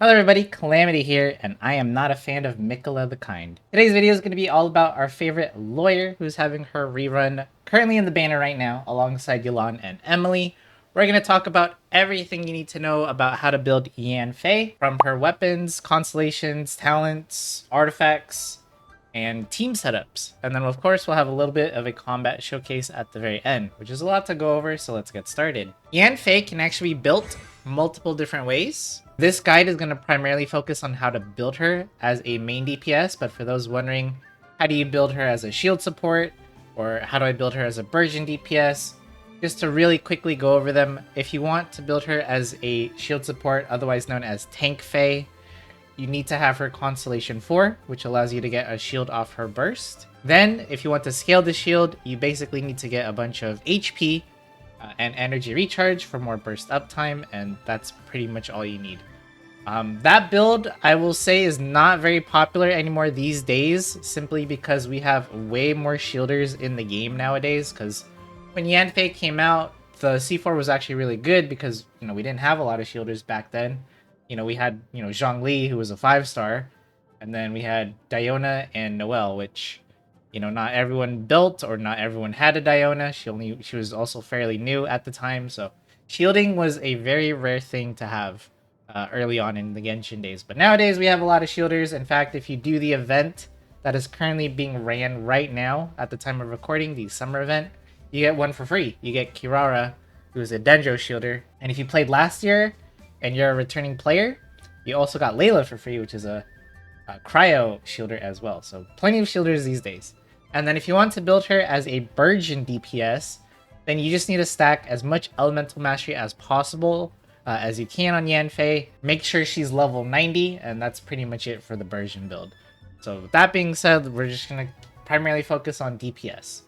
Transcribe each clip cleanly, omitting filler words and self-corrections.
Hello everybody, Calamity here, and I am not a fan of Mikola the Kind. Today's video is going to be all about our favorite lawyer who's having her rerun currently in the banner right now alongside Yulan and Emily. We're going to talk about everything you need to know about how to build Yanfei, from her weapons, constellations, talents, artifacts, and team setups. And then of course we'll have a little bit of a combat showcase at the very end, which is a lot to go over, so let's get started. Yanfei can actually be built multiple different ways. This guide is going to primarily focus on how to build her as a main DPS, but for those wondering, how do you build her as a shield support, or how do I build her as a Burgeon DPS, just to really quickly go over them. If you want to build her as a shield support, otherwise known as Tank Fei, you need to have her Constellation 4, which allows you to get a shield off her burst. Then, if you want to scale the shield, you basically need to get a bunch of HP and energy recharge for more burst uptime, and that's pretty much all you need. That build, I will say, is not very popular anymore these days, simply because we have way more shielders in the game nowadays, because when Yanfei came out, the C4 was actually really good because, we didn't have a lot of shielders back then. We had, Zhongli, who was a 5-star, and then we had Diona and Noelle, which, not everyone built or not everyone had a Diona. She was also fairly new at the time, so shielding was a very rare thing to have early on in the Genshin days. But nowadays we have a lot of shielders. In fact, if you do the event that is currently being ran right now at the time of recording, the summer event, you get one for free. You get Kirara, who is a Dendro shielder, and if you played last year and you're a returning player, you also got Layla for free, which is a cryo shielder as well. So plenty of shielders these days. And then if you want to build her as a Burgeon DPS, then you just need to stack as much elemental mastery as possible as you can on Yanfei. Make sure she's level 90, and that's pretty much it for the Burgeon build. So with that being said, we're just going to primarily focus on DPS.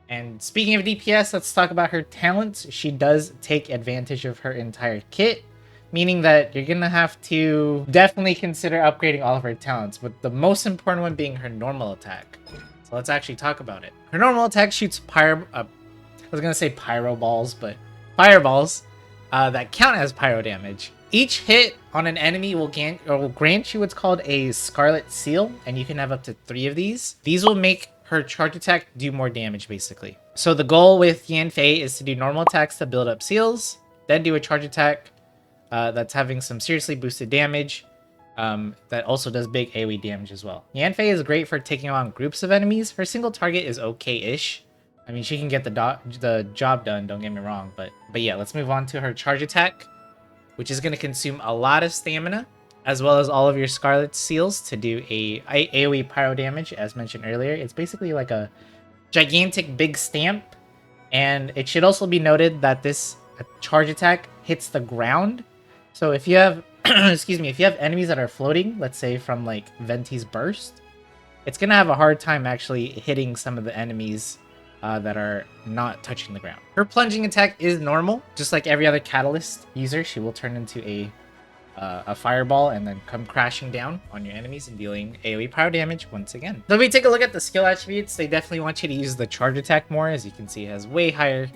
And speaking of DPS, let's talk about her talents. She does take advantage of her entire kit, meaning that you're going to have to definitely consider upgrading all of her talents, with the most important one being her normal attack. So let's actually talk about it. Her normal attack shoots I was going to say pyro balls, but fireballs that count as pyro damage. Each hit on an enemy will grant you what's called a Scarlet Seal, and you can have up to 3 of these. These will make her charge attack do more damage, basically. So the goal with Yanfei is to do normal attacks to build up seals, then do a charge attack that's having some seriously boosted damage that also does big AoE damage as well. Yanfei is great for taking on groups of enemies. Her single target is okay-ish. I mean, she can get the job done, don't get me wrong, but yeah, let's move on to her charge attack, which is going to consume a lot of stamina, as well as all of your Scarlet Seals to do a AoE pyro damage, as mentioned earlier. It's basically like a gigantic big stamp, and it should also be noted that this charge attack hits the ground. So if you have, excuse me, if you have enemies that are floating, let's say from like Venti's burst, it's going to have a hard time actually hitting some of the enemies that are not touching the ground. Her plunging attack is normal. Just like every other Catalyst user, she will turn into a fireball and then come crashing down on your enemies and dealing AoE pyro damage once again. So if we take a look at the skill attributes, they definitely want you to use the charge attack more. As you can see, it has way higher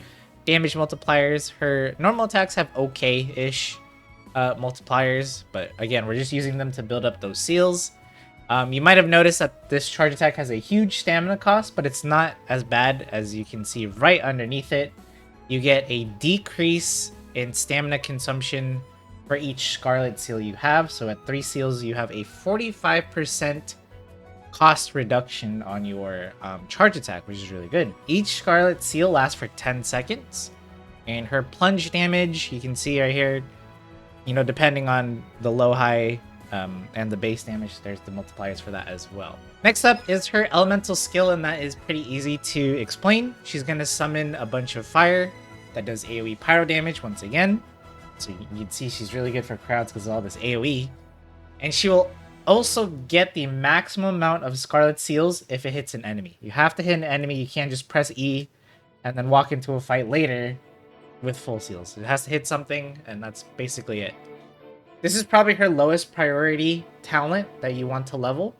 damage multipliers. Her normal attacks have okay-ish multipliers, but again, we're just using them to build up those seals. You might have noticed that this charge attack has a huge stamina cost, but it's not as bad. As you can see right underneath it, you get a decrease in stamina consumption for each Scarlet Seal you have. So at 3 seals, you have a 45% cost reduction on your charge attack, which is really good. Each Scarlet Seal lasts for 10 seconds, and her plunge damage, you can see right here, depending on the low, high, and the base damage, there's the multipliers for that as well. Next up is her elemental skill, and that is pretty easy to explain. She's going to summon a bunch of fire that does AoE pyro damage once again. So you can see she's really good for crowds because of all this AoE. And she will also get the maximum amount of Scarlet Seals if it hits an enemy. You have to hit an enemy. You can't just press E and then walk into a fight later with full seals. It has to hit something, and that's basically it. This is probably her lowest priority talent that you want to level.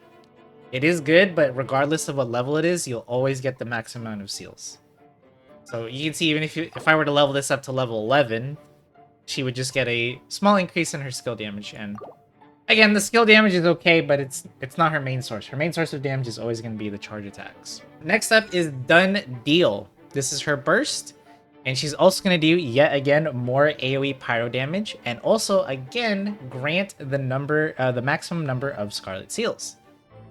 It is good, but regardless of what level it is, you'll always get the max amount of seals. So you can see, even if I were to level this up to level 11, she would just get a small increase in her skill damage, and Again, the skill damage is okay, but it's not her main source. Her main source of damage is always going to be the charge attacks. Next up is Done Deal. This is her burst, and she's also going to do, yet again, more AoE pyro damage, and also, again, grant the maximum number of Scarlet Seals.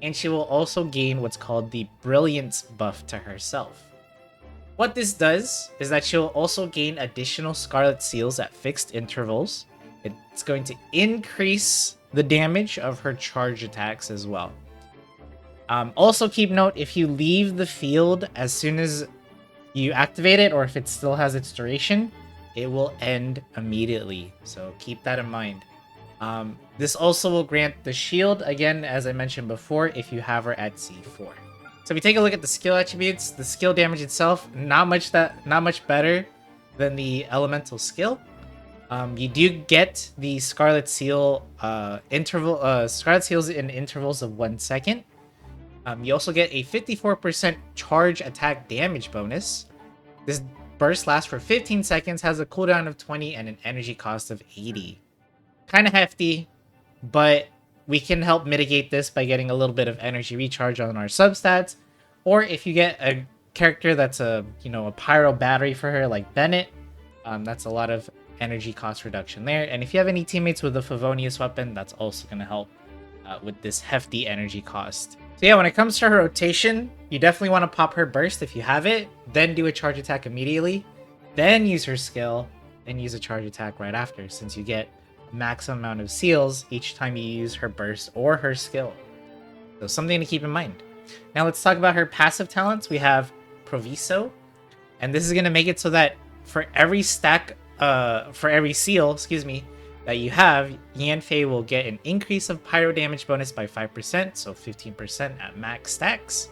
And she will also gain what's called the Brilliance buff to herself. What this does is that she'll also gain additional Scarlet Seals at fixed intervals. It's going to increase the damage of her charge attacks as well. Also keep note, if you leave the field as soon as you activate it, or if it still has its duration, it will end immediately. So keep that in mind. This also will grant the shield, again, as I mentioned before, if you have her at C4. So if we take a look at the skill attributes, the skill damage itself, not much better than the elemental skill. You do get the Scarlet Seal Scarlet Seals in intervals of 1 second. You also get a 54% charge attack damage bonus. This burst lasts for 15 seconds, has a cooldown of 20, and an energy cost of 80. Kind of hefty, but we can help mitigate this by getting a little bit of energy recharge on our substats. Or if you get a character that's a pyro battery for her, like Bennett, that's a lot of energy cost reduction there. And if you have any teammates with a Favonius weapon, that's also going to help with this hefty energy cost. So yeah, when it comes to her rotation, you definitely want to pop her burst if you have it, then do a charge attack immediately, then use her skill, and use a charge attack right after, since you get maximum amount of seals each time you use her burst or her skill. So something to keep in mind. Now let's talk about her passive talents. We have Proviso, and this is going to make it so that for every seal, that you have, Yanfei will get an increase of pyro damage bonus by 5%, so 15% at max stacks.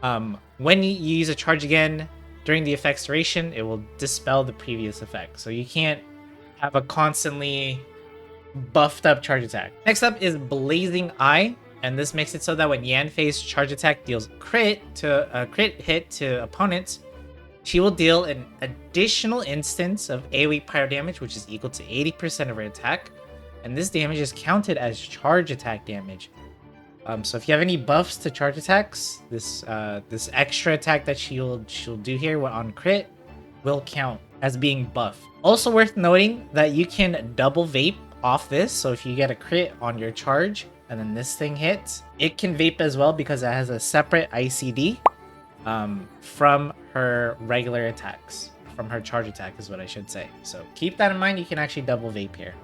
When you use a charge again during the effect's duration, it will dispel the previous effect. So you can't have a constantly buffed up charge attack. Next up is Blazing Eye, and this makes it so that when Yanfei's charge attack deals crit hit to opponents, she will deal an additional instance of AoE pyro damage, which is equal to 80% of her attack, and this damage is counted as charge attack damage. So if you have any buffs to charge attacks, this extra attack that she'll do here on crit will count as being buffed. Also worth noting that you can double vape off this, so if you get a crit on your charge and then this thing hits, it can vape as well because it has a separate ICD from her regular attacks, from her charge attack is what I should say. So keep that in mind. You can actually double vape here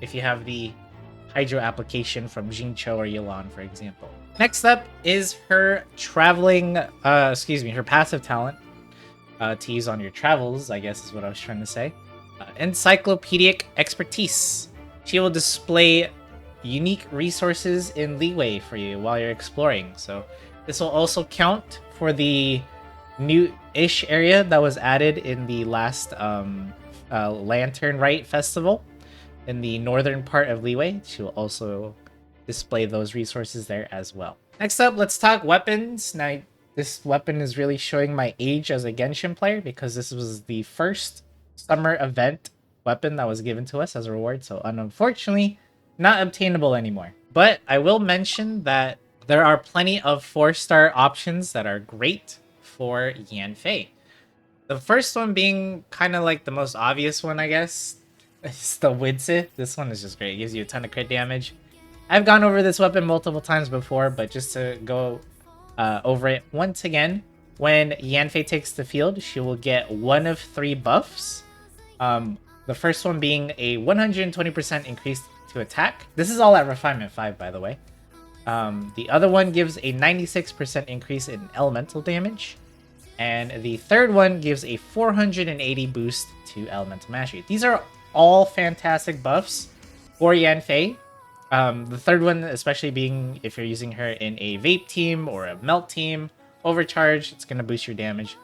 if you have the Hydro application from Jincho or Yelan, for example. Next up is her her passive talent to use on your travels, I guess is what I was trying to say. Encyclopedic Expertise. She will display unique resources in leeway for you while you're exploring. So this will also count for the new-ish area that was added in the last Lantern Rite Festival in the northern part of Leeway. She will also display those resources there as well. Next up, let's talk weapons. Now, this weapon is really showing my age as a Genshin player because this was the first summer event weapon that was given to us as a reward, so unfortunately not obtainable anymore. But I will mention that there are plenty of 4-star options that are great for Yanfei. The first one being kind of like the most obvious one, I guess. It's the Widsith. This one is just great. It gives you a ton of crit damage. I've gone over this weapon multiple times before, but just to go over it once again, when Yanfei takes the field, she will get one of 3 buffs. The first one being a 120% increase to attack. This is all at Refinement 5, by the way. The other one gives a 96% increase in elemental damage. And the third one gives a 480 boost to elemental mastery. These are all fantastic buffs for Yanfei. The third one, especially being if you're using her in a vape team or a melt team, overcharge, it's going to boost your damage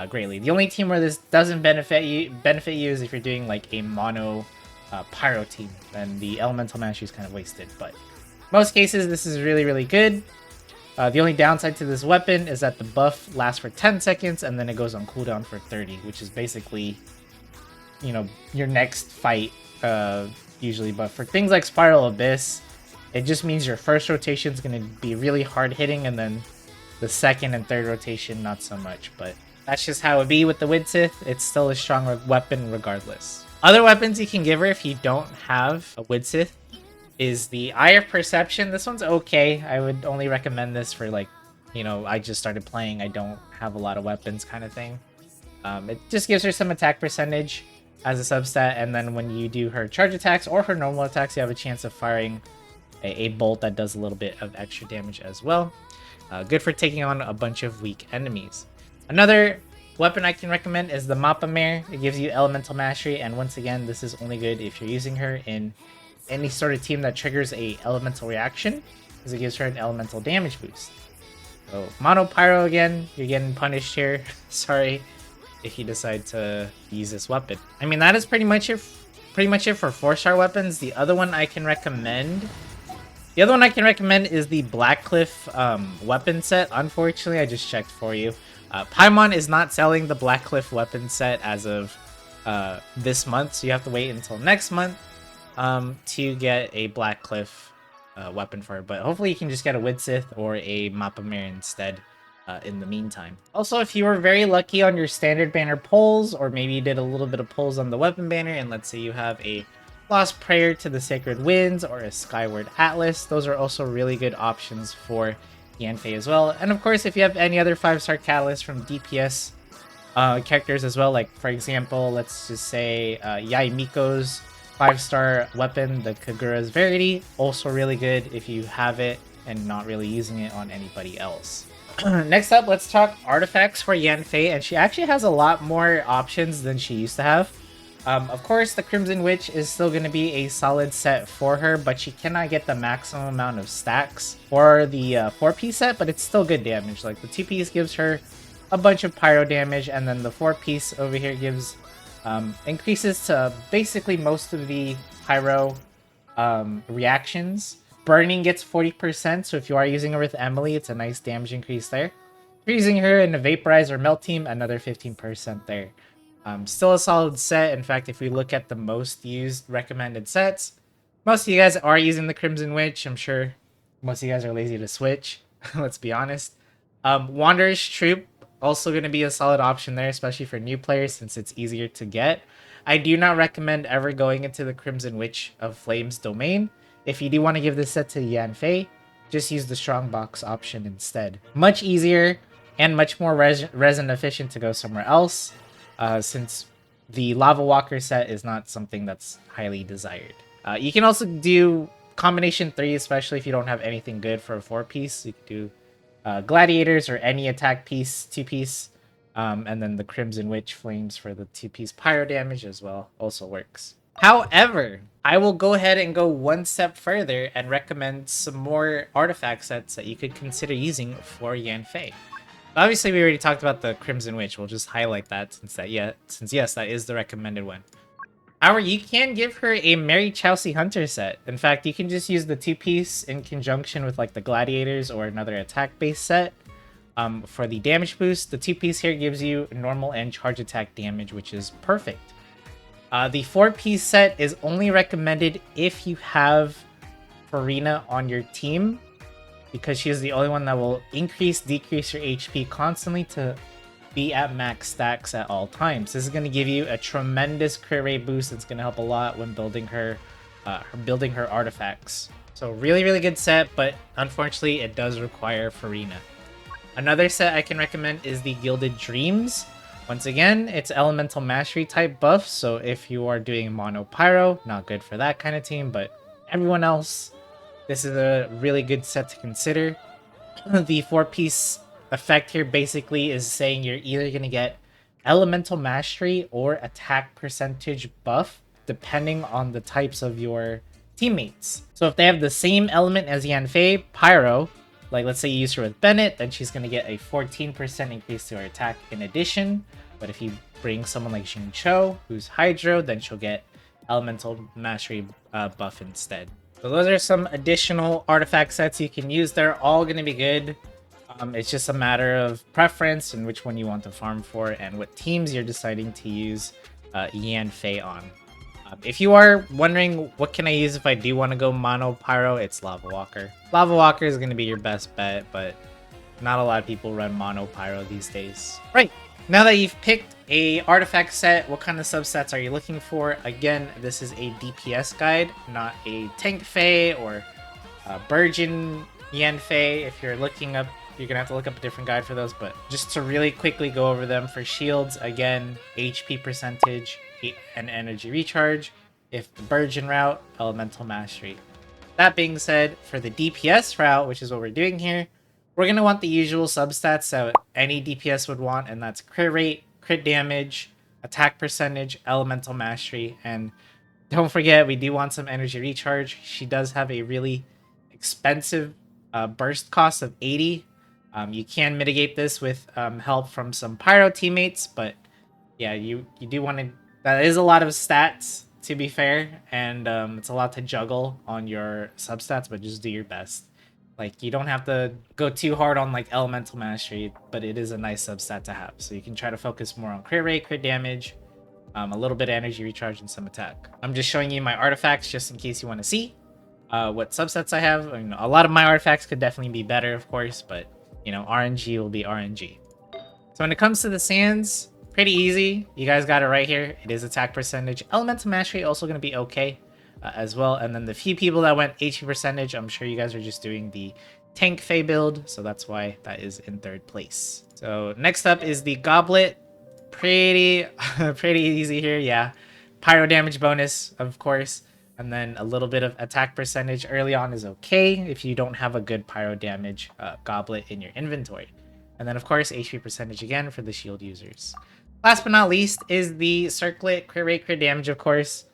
greatly. The only team where this doesn't benefit you is if you're doing like a mono pyro team, then the elemental mastery is kind of wasted. But most cases, this is really, really good. The only downside to this weapon is that the buff lasts for 10 seconds and then it goes on cooldown for 30, which is basically, you know, your next fight usually. But for things like Spiral Abyss, It just means your first rotation is going to be really hard hitting, and then the second and third rotation not so much. But that's just how it be with the Widsith. It's still a strong weapon regardless. Other weapons you can give her if you don't have a Widsith is the Eye of Perception. This one's okay. I would only recommend this for, like, you know, I just started playing, I don't have a lot of weapons kind of thing. It just gives her some attack percentage as a substat, and then when you do her charge attacks or her normal attacks, you have a chance of firing a bolt that does a little bit of extra damage as well. Good for taking on a bunch of weak enemies. Another weapon I can recommend is the Mappa Mare. It gives you elemental mastery, and once again, this is only good if you're using her in any sort of team that triggers a elemental reaction, because it gives her an elemental damage boost. So mono pyro again, you're getting punished here. Sorry if you decide to use this weapon. I mean, that is pretty much it for 4-star weapons. The other one I can recommend is the Blackcliff weapon set. Unfortunately, I just checked for you. Paimon is not selling the Blackcliff weapon set as of this month, so you have to wait until next month to get a Blackcliff weapon for her. But hopefully you can just get a Widsith or a Mappa Mare instead in the meantime. Also, if you were very lucky on your standard banner pulls, or maybe you did a little bit of pulls on the weapon banner, and let's say you have a Lost Prayer to the Sacred Winds or a Skyward Atlas, those are also really good options for Yanfei as well. And of course, if you have any other 5-star catalysts from DPS characters as well, like for example, let's just say Yai Miko's 5-star weapon, the Kagura's Verity, also really good if you have it and not really using it on anybody else. Next up, let's talk artifacts for Yanfei, and she actually has a lot more options than she used to have. Of course, the Crimson Witch is still going to be a solid set for her, but she cannot get the maximum amount of stacks for the 4-piece set, but it's still good damage. Like, the 2-piece gives her a bunch of pyro damage, and then the 4-piece over here gives increases to basically most of the pyro reactions. Burning gets 40%, so if you are using her with Emily, it's a nice damage increase there. If you're using her in a Vaporize or Melt team, another 15% there. Still a solid set. In fact, if we look at the most used recommended sets, most of you guys are using the Crimson Witch. I'm sure most of you guys are lazy to switch. Let's be honest. Wanderer's Troop, also going to be a solid option there, especially for new players since it's easier to get. I do not recommend ever going into the Crimson Witch of Flames domain. If you do want to give this set to Yanfei, just use the Strongbox option instead. Much easier and much more resin efficient to go somewhere else, since the Lava Walker set is not something that's highly desired. You can also do combination 3, especially if you don't have anything good for a 4-piece. You could do Gladiators or any attack piece, 2-piece, and then the Crimson Witch Flames for the 2-piece pyro damage as well also works. However, I will go ahead and go one step further and recommend some more artifact sets that you could consider using for Yanfei. Obviously, we already talked about the Crimson Witch. We'll just highlight that since yes, that is the recommended one. However, you can give her a Mary Chelsea Hunter set. In fact, you can just use the 2-piece in conjunction with like the Gladiators or another attack-based set for the damage boost. The 2-piece here gives you normal and charge attack damage, which is perfect. The 4-piece set is only recommended if you have Farina on your team, because she is the only one that will decrease your HP constantly to be at max stacks at all times. This is going to give you a tremendous crit rate boost. It's going to help a lot when building her artifacts. So really, really good set, but unfortunately it does require Farina. Another set I can recommend is the Gilded Dreams. Once again, it's elemental mastery type buff, so if you are doing mono pyro, not good for that kind of team, but everyone else, this is a really good set to consider. The 4-piece effect here basically is saying you're either going to get elemental mastery or attack percentage buff depending on the types of your teammates. So if they have the same element as Yanfei, pyro, like let's say you use her with Bennett, then she's going to get a 14% increase to her attack in addition. But if you bring someone like Jin Cho, who's Hydro, then she'll get elemental mastery buff instead. So those are some additional artifact sets you can use. They're all going to be good. It's just a matter of preference and which one you want to farm for and what teams you're deciding to use Yanfei on. If you are wondering what can I use if I do want to go mono pyro, it's Lava Walker. Lava Walker is going to be your best bet, but not a lot of people run mono pyro these days. Right, now that you've picked a artifact set, what kind of substats are you looking for? Again, this is a DPS guide, not a tank fey or a Burgeon Yanfei. If you're looking up, you're gonna have to look up a different guide for those, but just to really quickly go over them. For shields, again, HP percentage and energy recharge. If the Burgeon route, elemental mastery. That being said, for the DPS route, which is what we're doing here, we're going to want the usual substats that any DPS would want, and that's crit rate, crit damage, attack percentage, elemental mastery, and don't forget, we do want some energy recharge. She does have a really expensive burst cost of 80. You can mitigate this with help from some pyro teammates, but yeah, you do want to... That is a lot of stats, to be fair, and it's a lot to juggle on your substats, but just do your best. Like, you don't have to go too hard on, like, elemental mastery, but it is a nice substat to have. So you can try to focus more on crit rate, crit damage, a little bit of energy recharge, and some attack. I'm just showing you my artifacts just in case you want to see what subsets I have. I mean, a lot of my artifacts could definitely be better, of course, but, you know, RNG will be RNG. So when it comes to the sands, pretty easy. You guys got it right here. It is attack percentage. Elemental mastery also going to be okay. As well, and then the few people that went HP percentage, I'm sure you guys are just doing the tank fey build, so that's why that is in third place. So next up is the goblet. Pretty easy here. Yeah, pyro damage bonus, of course, and then a little bit of attack percentage early on is okay if you don't have a good pyro damage goblet in your inventory, and then of course HP percentage again for the shield users. Last but not least is the circlet, crit rate, crit damage, of course.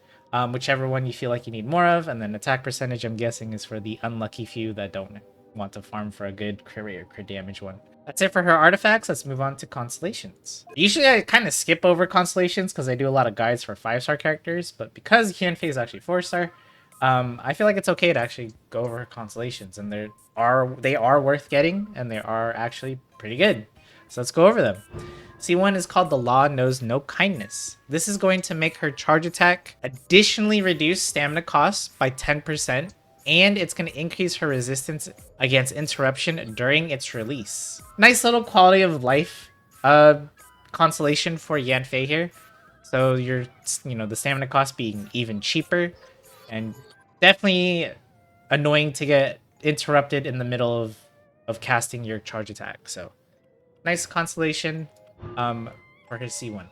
Whichever one you feel like you need more of, and then attack percentage, I'm guessing, is for the unlucky few that don't want to farm for a good crit rate or crit damage one. That's it for her artifacts. Let's move on to Constellations. Usually I kind of skip over Constellations because I do a lot of guides for 5-star characters, but because Yanfei is actually 4-star, I feel like it's okay to actually go over her Constellations, and they are worth getting, and they are actually pretty good. So let's go over them. C1 is called The Law Knows No Kindness. This is going to make her charge attack additionally reduce stamina costs by 10%, and it's going to increase her resistance against interruption during its release. Nice little quality of life constellation for Yanfei here. So the stamina cost being even cheaper, and definitely annoying to get interrupted in the middle of casting your charge attack. So nice constellation for her C1.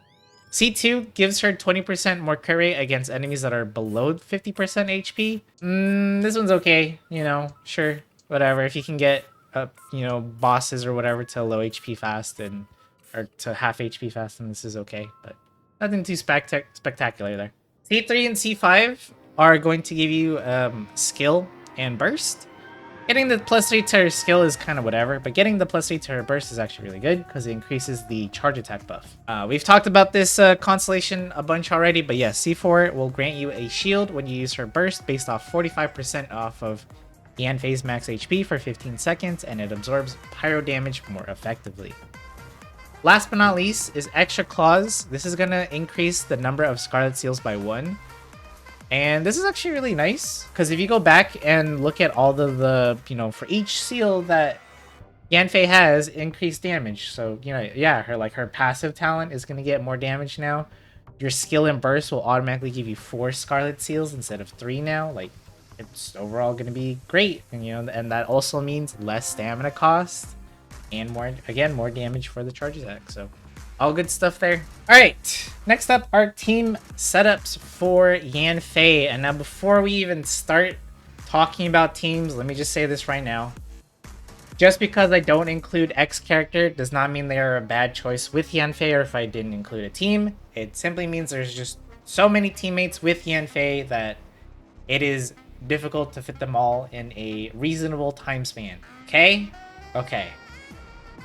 C2 gives her 20% more crit rate against enemies that are below 50% HP. This one's okay, you know, sure, whatever. If you can get bosses or whatever to low HP fast or to half HP fast, then this is okay, but nothing too spectacular there. C3 and C5 are going to give you skill and burst. Getting the +3 to her skill is kind of whatever, but getting the +3 to her burst is actually really good because it increases the charge attack buff. We've talked about this constellation a bunch already, but yes, C4 will grant you a shield when you use her burst based off 45% off of Yanfei's max HP for 15 seconds, and it absorbs pyro damage more effectively. Last but not least is Extra Claws. This is going to increase the number of Scarlet Seals by 1. And this is actually really nice, because if you go back and look at all of the, for each seal that Yanfei has, increased damage. So, yeah, her passive talent is going to get more damage now. Your skill and burst will automatically give you 4 Scarlet Seals instead of 3 now. Like, it's overall going to be great. And, and that also means less stamina cost and more damage for the charge attack. So, all good stuff there. All right, next up are team setups for Yanfei. And now before we even start talking about teams, let me just say this right now. Just because I don't include X character does not mean they are a bad choice with Yanfei, or if I didn't include a team. It simply means there's just so many teammates with Yanfei that it is difficult to fit them all in a reasonable time span. Okay? Okay.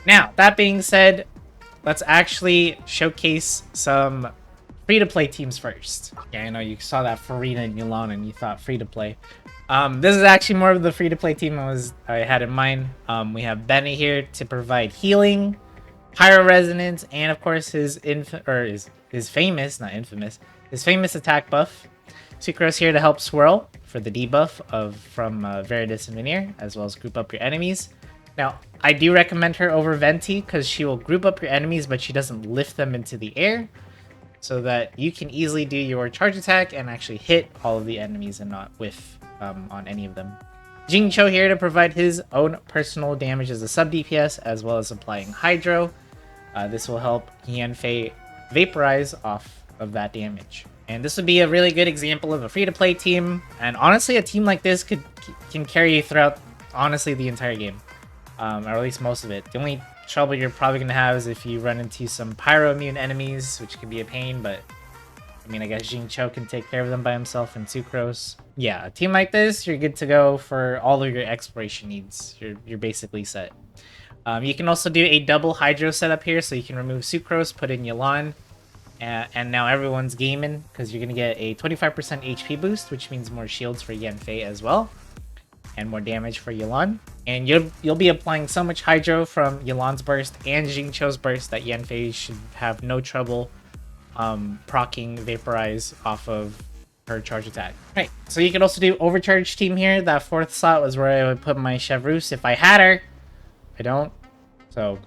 Now, that being said, let's actually showcase some free-to-play teams first. Yeah, I know you saw that Farina and Yulan and you thought free-to-play. This is actually more of the free-to-play team I had in mind. We have Benny here to provide healing, pyro resonance, and of course his famous attack buff. Sucrose here to help swirl for the debuff from Veritas and Veneer, as well as group up your enemies. Now, I do recommend her over Venti because she will group up your enemies, but she doesn't lift them into the air, so that you can easily do your charge attack and actually hit all of the enemies and not whiff on any of them. Jingcho here to provide his own personal damage as a sub DPS, as well as applying Hydro. This will help Yanfei vaporize off of that damage. And this would be a really good example of a free-to-play team. And honestly, a team like this can carry you throughout, honestly, the entire game. Or at least most of it. The only trouble you're probably going to have is if you run into some Pyro immune enemies, which can be a pain, but I mean, I guess Jingcho can take care of them by himself, and Sucrose. Yeah, a team like this, you're good to go for all of your exploration needs. You're basically set. You can also do a double Hydro setup here, so you can remove Sucrose, put in Yelan, and now everyone's gaming, because you're going to get a 25% HP boost, which means more shields for Yanfei as well, and more damage for Yelan. And you'll be applying so much Hydro from Yelan's burst and Jingcho's burst that Yanfei should have no trouble proccing Vaporize off of her charge attack. Right, so you can also do Overcharge team here. That fourth slot was where I would put my Chevreuse if I had her. I don't. So,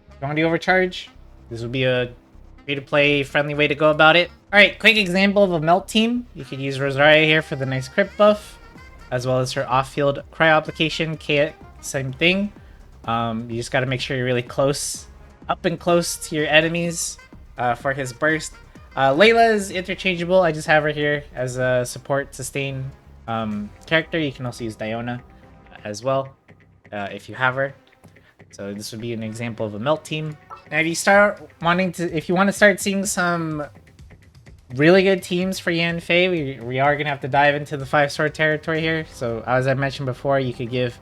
if you want to do Overcharge, this would be a free-to-play friendly way to go about it. Alright, quick example of a melt team. You could use Rosaria here for the nice crit buff, as well as her off-field cryo application. Kate, same thing. You just got to make sure you're really close, up and close to your enemies for his burst. Layla is interchangeable. I just have her here as a support sustain character. You can also use Diona as well if you have her. So this would be an example of a melt team. Now, if you want to start seeing some really good teams for Yanfei, we are gonna have to dive into the 5-star territory here. So as I mentioned before, you could give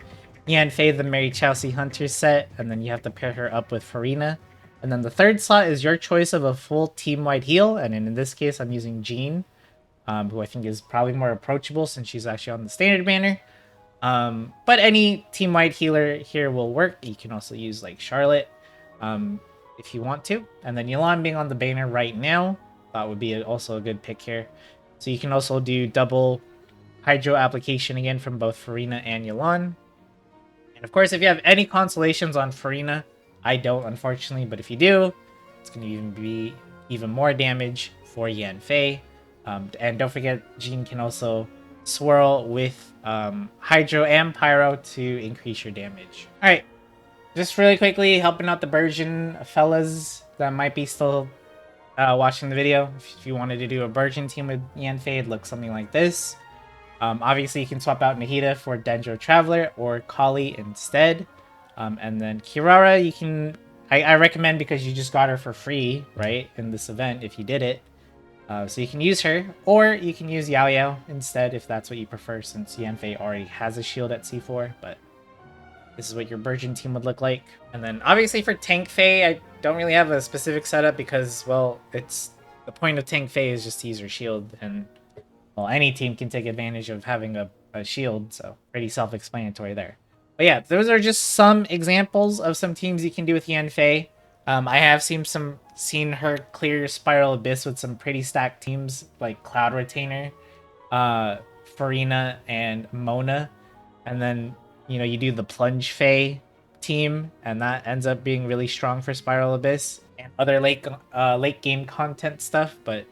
Yanfei the Mary Chelsea Hunter set, and then you have to pair her up with Farina. And then the third slot is your choice of a full team-wide heal, and in this case, I'm using Jean, who I think is probably more approachable since she's actually on the standard banner. But any team-wide healer here will work. You can also use like Charlotte if you want to. And then Yelan being on the banner right now, that would be also a good pick here. So you can also do double Hydro application again from both Farina and Yelan. And of course, if you have any Constellations on Farina, I don't, unfortunately, but if you do, it's going to be even more damage for Yanfei. And don't forget, Jean can also swirl with Hydro and Pyro to increase your damage. Alright, just really quickly, helping out the Virgin fellas that might be still watching the video. If you wanted to do a Virgin team with Yanfei, it looks something like this. Obviously, you can swap out Nahida for Dendro Traveler or Kali instead. And then Kirara, you can... I recommend because you just got her for free, right, in this event, if you did it. So you can use her, or you can use Yao Yao instead, if that's what you prefer, since Yanfei already has a shield at C4, but this is what your Virgin team would look like. And then, obviously, for Tank Fei, I don't really have a specific setup because, well, it's... The point of Tank Fei is just to use her shield, and, well, any team can take advantage of having a shield, so pretty self-explanatory there. But yeah, those are just some examples of some teams you can do with Yanfei. I have seen her clear Spiral Abyss with some pretty stacked teams like Cloud Retainer, Farina, and Mona. And then, you know, you do the Plunge Fei team, and that ends up being really strong for Spiral Abyss and other late game content stuff, but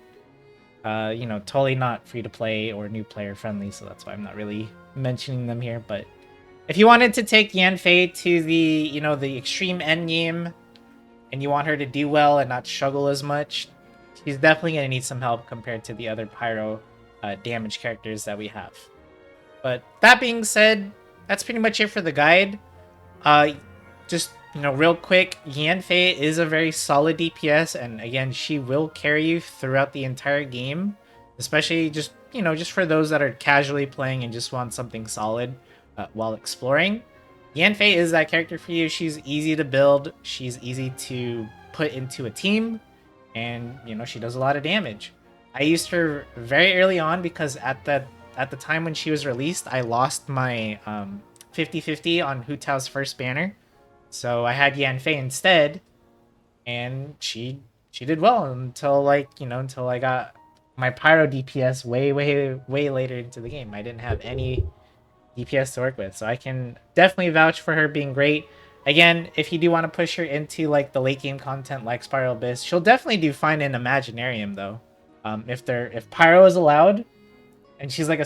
you know, totally not free to play or new player friendly, so that's why I'm not really mentioning them here. But if you wanted to take Yanfei to the, you know, the extreme end game, and you want her to do well and not struggle as much, she's definitely going to need some help compared to the other Pyro damage characters that we have. But that being said, that's pretty much it for the guide. Just, you know, real quick, Yanfei is a very solid DPS, and again, she will carry you throughout the entire game, especially just, you know, just for those that are casually playing and just want something solid while exploring. Yanfei is that character for you. She's easy to build, she's easy to put into a team, and, you know, she does a lot of damage. I used her very early on because at the time when she was released, I lost my 50-50 on Hu Tao's first banner. So I had Yanfei instead, and she did well until, like, you know, until I got my Pyro DPS way later into the game. I didn't have any DPS to work with, so I can definitely vouch for her being great. Again, if you do want to push her into like the late game content like Spiral Abyss, she'll definitely do fine in Imaginarium though. If Pyro is allowed and she's like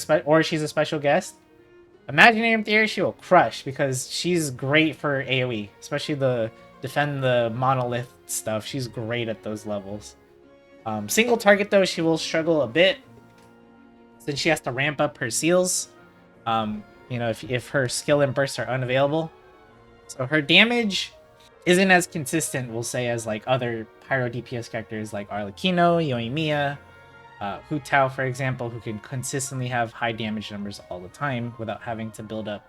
she's a special guest, Imaginarium Theory she will crush because she's great for AoE, especially the defend the monolith stuff. She's great at those levels. Single target though, she will struggle a bit since she has to ramp up her seals. If her skill and bursts are unavailable. So her damage isn't as consistent, we'll say, as like other Pyro DPS characters like Arlecchino, Yoimiya, Hu Tao, for example, who can consistently have high damage numbers all the time without having to build up.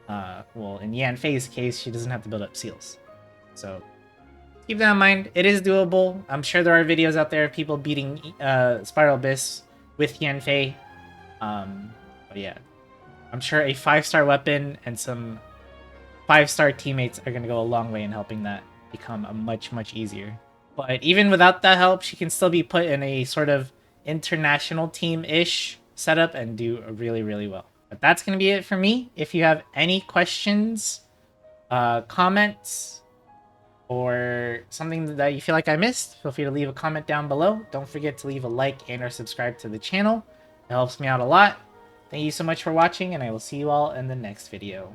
In Yanfei's case, she doesn't have to build up seals. So keep that in mind. It is doable. I'm sure there are videos out there of people beating Spiral Abyss with Yanfei. But yeah, I'm sure a 5-star weapon and some 5-star teammates are going to go a long way in helping that become a much easier. But even without that help, she can still be put in a sort of international team-ish setup and do really well. But that's going to be it for me. If you have any questions, comments, or something that you feel like I missed, feel free to leave a comment down below. Don't forget to leave a like and or subscribe to the channel. It helps me out a lot. Thank you so much for watching, and I will see you all in the next video.